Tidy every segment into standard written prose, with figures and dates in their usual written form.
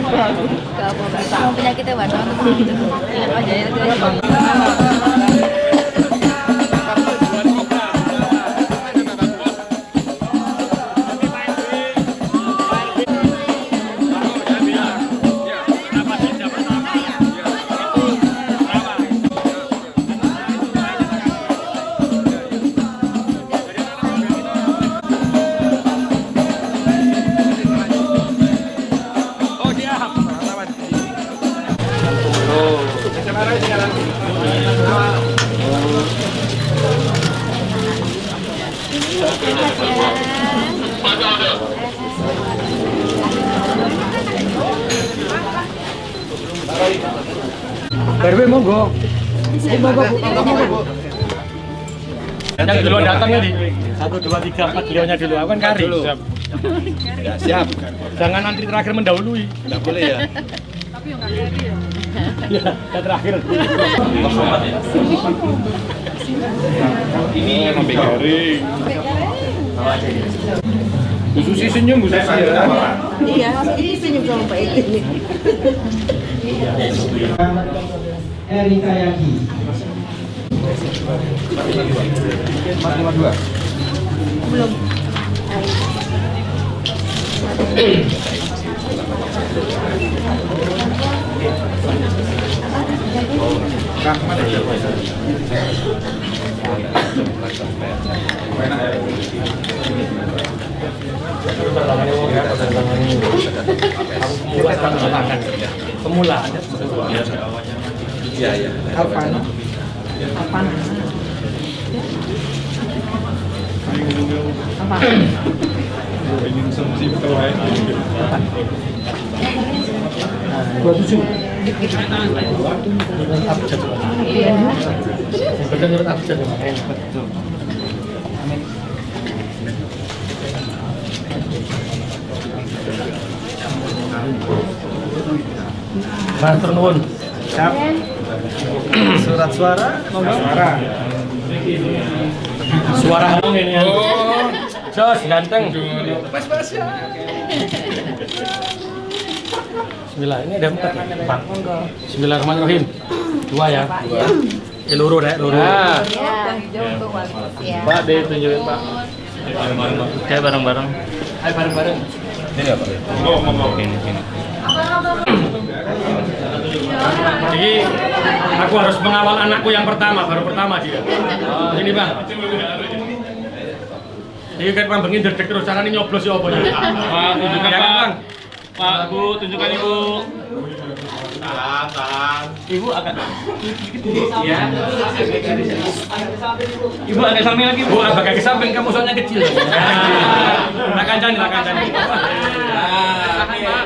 Kalau penyakitnya wadah gitu. Apa aja ya? RW monggo. Monggo. Yang duluan datangnya di 1, 2, 3, 4 beliaunya dulu. Aku kan kari. Siap. Ya, siap. Jangan nanti terakhir mendahului. Enggak boleh ya. Tapi yang kagak ya. Ya, kita terakhir. Ini sampai garing. Bu Susi senyum, Bu Susi ya. Iya, ini senyum sama Pak Edi. Erika Yaki. 452. Belum. Rahmat ya. Pemula. Iya, iya. Apa? Apa? Apa? Ingin simpel aja. 27. Iya. Betul menurut aku jadi betul. Matur nuwun. Siap. Surat suara. Suara. Suara ngomong ini. Oh, Jos ganteng. pas-pas ya. Bismillah, ini ada 4. Bismillahirrahmanirrahim. 2 ya. 2. Luru deh, luru. Ya, hijau untuk ya. Pak, ditunjukin Pak. Kayak bareng-bareng. Ayo bareng-bareng. Ini apa? Ngomong ini. Jadi aku harus mengawal anakku yang pertama, baru pertama dia. Ini Bang. Ini kan Bang bengi dedek terus caranya nyoblos ya apa ya? Pak, tunjukkan Ya kan, Pak. Bang. Pak, Bu, tunjukkan Ibu. Tahan. Ibu agak ya. Ibu agak samping lagi, Bu, Bu. agak kaki samping kamu soalnya kecil. Nah, kancani. Tahan, Pak.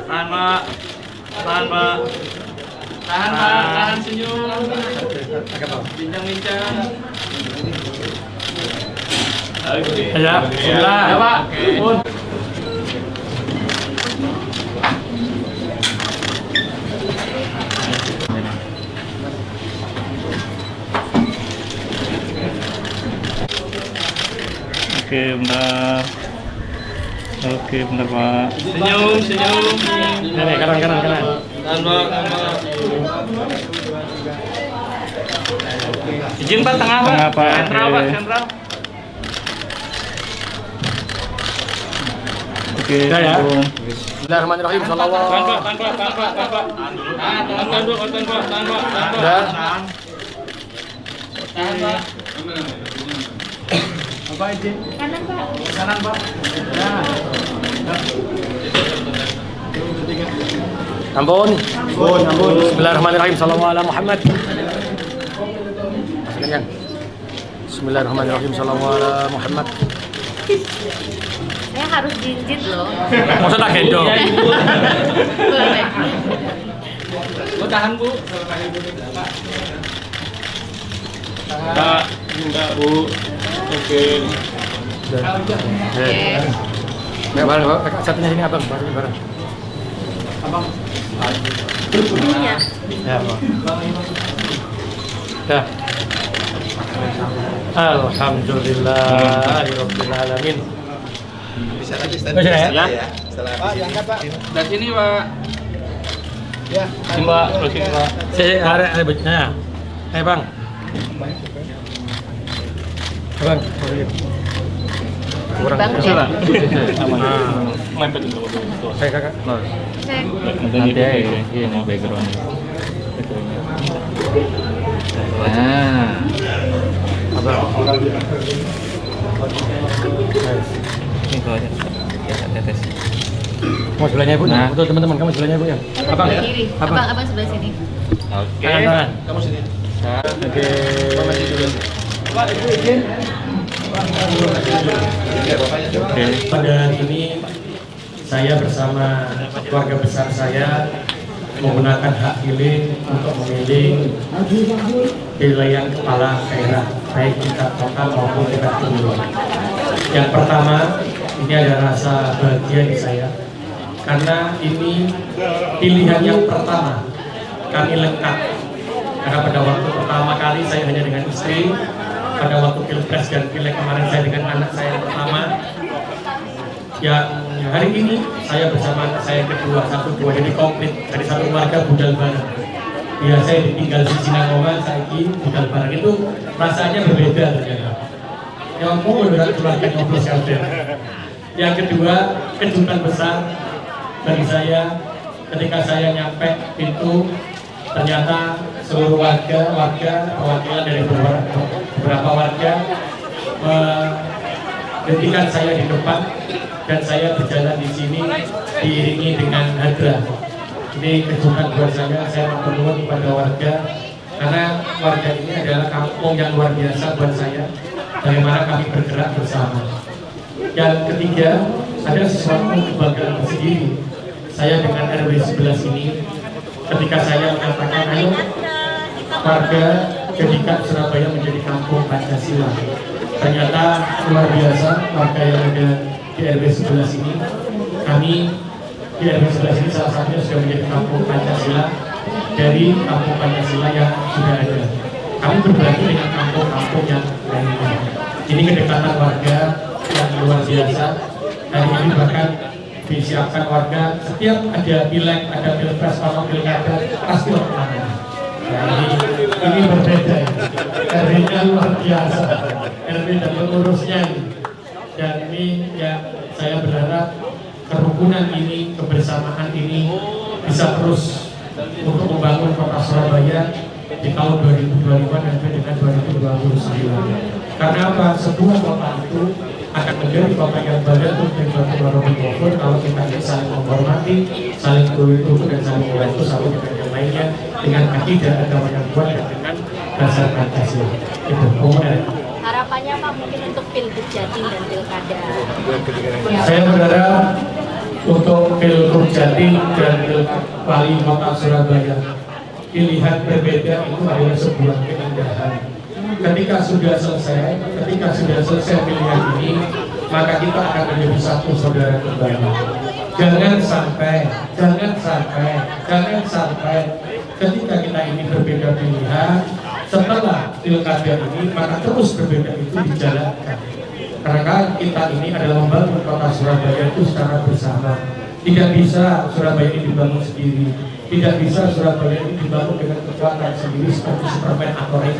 Tahan, Pak. Tahan, Pak. Tahan senyum. Bincang-bincang. Ya, bismillah. Ya, Pak. Pun. Oke, bentar, Pak. Senyum. Nih, kanan. Tahan, Pak. Izin, Pak, tengah, Pak. Tengah, Pak. Sentral, Oke. Pak, sentral. Oke, ya. Bismillahirrahmanirrahim. Shallallahu. Tahan, Pak. Tahan, Pak. Dah. Tahan, Pak. Apa ini? Kanan, Pak. Ampun. Bismillahirrahmanirrahim. Sallallahu ala Muhammad. Masukkan yang. Bismillahirrahmanirrahim. Sallallahu ala Muhammad. Saya harus jinjit loh. Masa tak gendong? Boleh. Bu, tahan, Bu. Pak, enggak, Bu. Oke. Bareng, satunya sini abang, bareng. Ininya. Ya, Pak. Ya. Alhamdulillahirabbil alamin. Ya. Dari sini Pak. Ya. Sini Pak, terus sini Pak. Ada nah. Bang. Bang, kurang Bang, bisa lah. Lempet dulu. Saya kakak. Nanti ya, mau background. Nah. Ini kau aja. Ya, tes. Mau sebelahnya ibu, Nah. betul teman-teman, kamu sebelahnya ibu ya. Abang sebelah kiri. Abang sebelah sini. Oke. Tangan. Kamu sini. Oke. Oke. Pada hari ini saya bersama keluarga besar saya menggunakan hak pilih untuk memilih pilihan kepala daerah baik tingkat kota maupun tingkat kelurahan. Yang pertama, ini ada rasa bahagia di saya karena ini pilihan yang pertama kami lengkap. Karena pada waktu pertama kali saya hanya dengan istri, pada waktu pilpres dan pileg kemarin saya dengan anak saya yang pertama. Yang hari ini saya bersama anak saya yang kedua, dua jadi komplit dari satu keluarga budal bareng. Ya saya ditinggal di Sinangoma, saya budal bareng itu rasanya berbeda ternyata. Yang mau berat keluarga ngobrol kabeh. Yang kedua, kejutan besar bagi saya ketika saya nyampe pintu, ternyata seluruh warga perwakilan dari beberapa warga menghentikan saya di depan dan saya berjalan di sini diiringi dengan hadra. Ini kejutan buat saya bernuwun kepada warga karena warga ini adalah kampung yang luar biasa buat saya. Bagaimana kami bergerak bersama. Yang ketiga, ada sesuatu kebanggaan tersendiri. Saya dengan RW 11 ini, ketika saya mengatakan, ayo warga jadikan Surabaya menjadi kampung Pancasila. Ternyata luar biasa warga yang ada di RW 11 ini. Kami di RW 11 ini salah satunya sudah menjadi kampung Pancasila dari kampung Pancasila yang sudah ada. Kami berbagi dengan kampung-kampung yang lainnya. Ini kedekatan warga yang luar biasa. Hari ini bahkan disiapkan warga setiap ada pileg, ada pilpres atau pilkada pasti orang. Nah, ini berbeda ya. RW-nya luar biasa. RW dan pengurusnya ini. Dan ini ya saya berharap kerukunan ini, kebersamaan ini bisa terus untuk membangun kota Surabaya di tahun 2025 sampai dengan 2029. Karena apa? Sebuah kota itu akan menjadi kota yang badan untuk membantu warung gofur kalau kita saling menghormati, saling berhubung dan saling membantu satu dengan yang lainnya dengan akidah agama yang kuat dan dengan dasar Pancasila. Itu kemudian. Harapannya Pak mungkin untuk Pilgub Jatim dan Pilkada. Saya berharap untuk Pilgub Jatim dan Wali Kota Surabaya pilihan berbeda itu adalah sebuah keindahan. Ketika sudah selesai pilihan ini, maka kita akan menjadi satu saudara kembali. Jangan sampai ketika kita ini berbeda pilihan, setelah pilkada ini maka terus berbeda itu dijalankan. Karena kita ini adalah membangun kota Surabaya itu secara bersama. Tidak bisa Surabaya ini dibangun sendiri. Tidak bisa Surabaya ini dibangun dengan kekuatan sendiri seperti Superman atau Ring.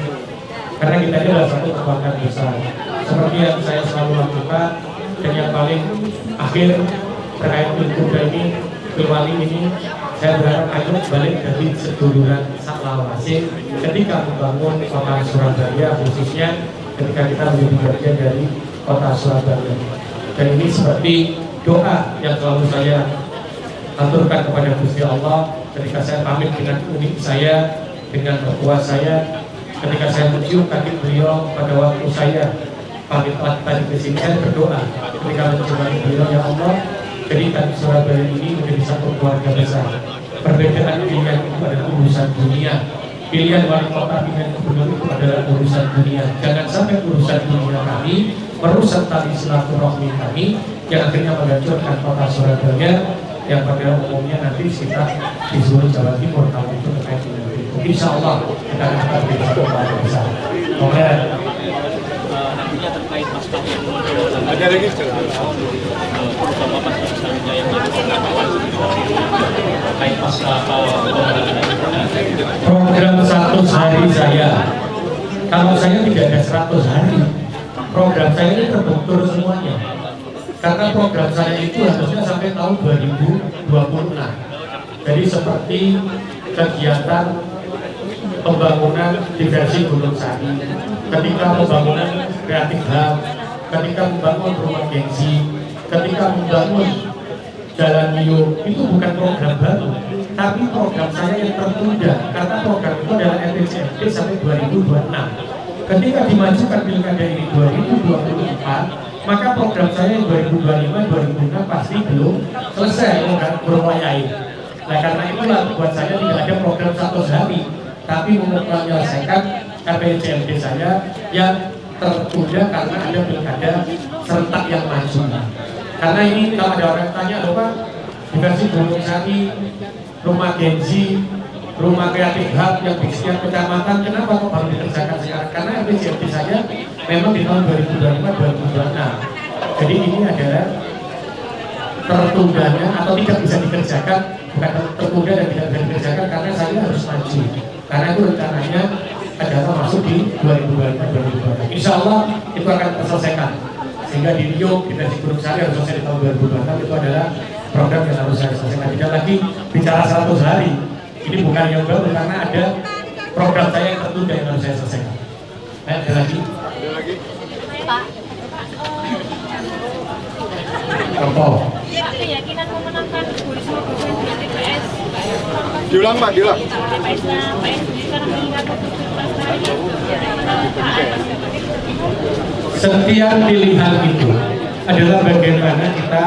Karena kita ini adalah satu kekuatan besar. Seperti yang saya selalu lakukan dan yang paling akhir terkait pilkada ini, pilwali ini, saya berharap ayo balik dari seduluran saklawase ketika membangun kota Surabaya, khususnya ketika kita menjadi bagian dari kota Surabaya. Dan ini seperti doa yang selalu saya aturkan kepada Gusti Allah ketika saya pamit dengan unik saya, dengan mertua saya, ketika saya mencium kaki beliau pada waktu saya pamit tadi ke sini, saya berdoa ketika mencium kaki beliau, ya Allah, jadikan Surabaya ini menjadi satu keluarga besar. Perbedaan pilihan itu adalah urusan dunia. Pilihan wali kota, pilihan gubernur itu adalah urusan dunia. Jangan sampai urusan dunia kami merusak tali silaturahmi kami yang akhirnya menghancurkan kota Surabaya yang pada umumnya nanti kita di seluruh Jawa Timur kalau itu terkait dengan itu. Insya Allah kita akan menjadi satu keluarga besar. Oke. Nantinya terkait Mas Ada lagi setelah. Terutama pas misalnya yang terkait pasca Program 100 hari saya, kalau saya tidak ada 100 hari, program saya ini terbentur semuanya. Karena program saya itu harusnya sampai tahun 2026. Jadi seperti kegiatan pembangunan diversi Gunung Sari, ketika pembangunan kreatif hub, ketika membangun rumah gengsi, ketika membangun jalan Mio, itu bukan program baru, tapi program saya yang tertunda karena program itu adalah RPJMD sampai 2026. Ketika dimajukan pilkada ini 2024, maka program saya yang 2025-2026 pasti belum selesai, belum wayai. Nah karena itulah buat saya tidak ada program 100 hari, tapi menyelesaikan RPJMD saya yang tertunda karena ada pilkada serentak yang maju. Karena ini kalau ada orang tanya, loh Pak, diversi Gunung Sari, rumah Genzi, rumah kreatif hub yang di setiap kecamatan, kenapa kok baru dikerjakan sekarang? Karena RPJMD saya memang di tahun 2025-2026. Jadi ini adalah tertundanya atau tidak bisa dikerjakan, bukan tertunda dan tidak bisa dikerjakan karena saya harus maju. Karena itu rencananya adalah masuk di 2025-2026. Insya Allah itu akan terselesaikan. Sehingga di Rio, diversi Gunung Sari harus selesai di tahun 2026. Itu adalah program yang harus saya selesaikan. Tidak lagi bicara 100 hari. Ini bukan yang baru karena ada program saya yang tertunda yang harus saya selesaikan. Ada lagi? Pak, Apa? keyakinan memenangkan Bu Risma di TPS. Diulang Pak, diulang. TPS-nya Pak SBY sekarang mengingat keputusan Setiap pilihan itu adalah bagaimana kita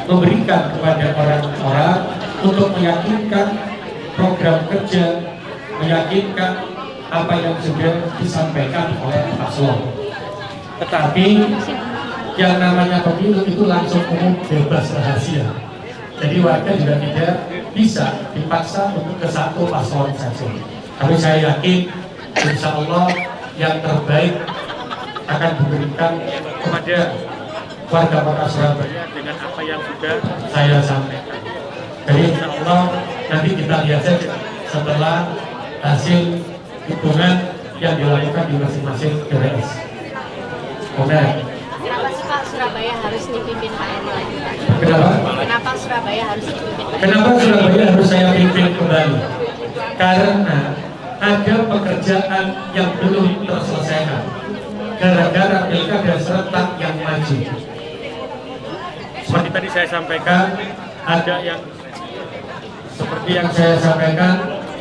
memberikan kepada orang-orang untuk meyakinkan program kerja, meyakinkan apa yang sudah disampaikan oleh paslon. Tetapi yang namanya pemilu itu langsung umum, bebas, rahasia. Jadi warga juga tidak bisa dipaksa untuk ke satu paslon saja. Tapi saya yakin, insya Allah yang terbaik akan diberikan kepada warga kota Surabaya dengan apa yang sudah saya sampaikan. Jadi insya Allah nanti kita lihat saja setelah hasil hitungan yang dilakukan di masing-masing TPS. Kemudian, Kenapa sih Pak Surabaya harus dipimpin Pak Eri lagi? kenapa? Kenapa Surabaya harus dipimpin Pak Eri? Kenapa Surabaya harus saya pimpin kembali? Karena ada pekerjaan yang belum terselesaikan gara-gara pilkada serentak yang maju. Seperti tadi saya sampaikan, ada yang seperti yang saya sampaikan,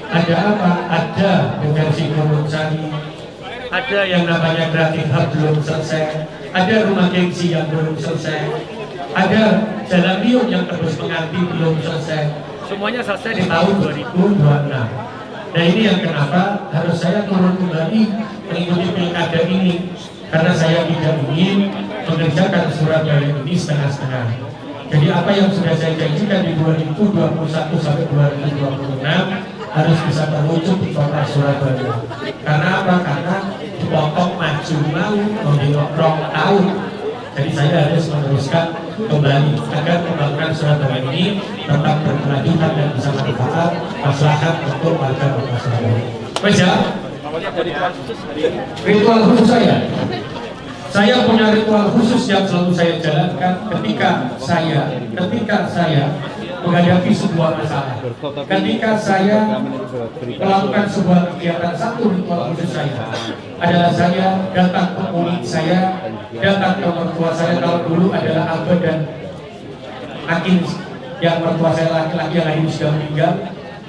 ada apa? Ada diversi Gunung Sari, ada yang namanya kreatif hub belum selesai, ada rumah gengsi yang belum selesai, ada jalan Mio yang terus menganti belum selesai. Semuanya selesai di tahun 2026. Nah ini yang kenapa harus saya turun kembali mengikuti pilkada ini, karena saya tidak ingin mengerjakan Surabaya ini setengah-setengah. Jadi apa yang sudah saya janjikan di 2021 sampai 2026 harus bisa terwujud di kota Surabaya. Karena apa? Karena dipotong maju mau memilih tahun. Jadi saya harus meneruskan kembali agar pembangunan Surabaya ini tetap berkelanjutan dan bisa manfaat maslahat untuk warga kota Surabaya. Wes ya? Ritual khusus saya punya ritual khusus yang selalu saya jalankan ketika saya menghadapi sebuah masalah. Ketika saya melakukan sebuah kegiatan, satu ritual khusus saya adalah saya datang ke murid saya, datang ke mertua saya. Kalau dulu adalah Abah dan Akin, yang mertua saya laki-laki yang lain sudah meninggal.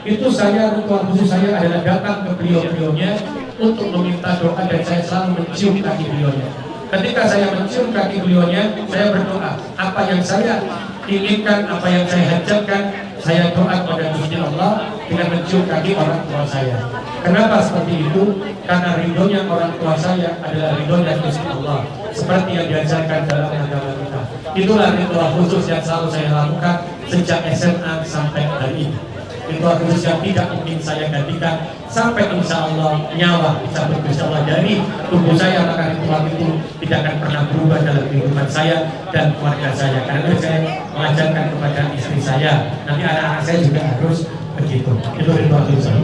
Itu saya, ritual khusus saya adalah datang ke beliau-beliaunya untuk meminta doa, dan saya selalu mencium kaki beliaunya. Ketika saya mencium kaki beliaunya, saya berdoa. Apa yang saya inginkan, apa yang saya hajatkan, saya doa kepada Gusti Allah dengan mencium kaki orang tua saya. Kenapa seperti itu? Karena ridhonya orang tua saya adalah ridhonya Gusti Allah, seperti yang diajarkan dalam agama kita. Itulah ritual khusus yang selalu saya lakukan sejak SMA sampai hari ini. ritual khusus yang tidak mungkin saya gantikan sampai insya Allah nyawa bisa berpisah dari tubuh saya, maka ritual itu tidak akan pernah berubah dalam kehidupan saya dan keluarga saya. Karena saya mengajarkan kepada istri saya, nanti anak-anak saya juga harus begitu. Itu ritual khusus.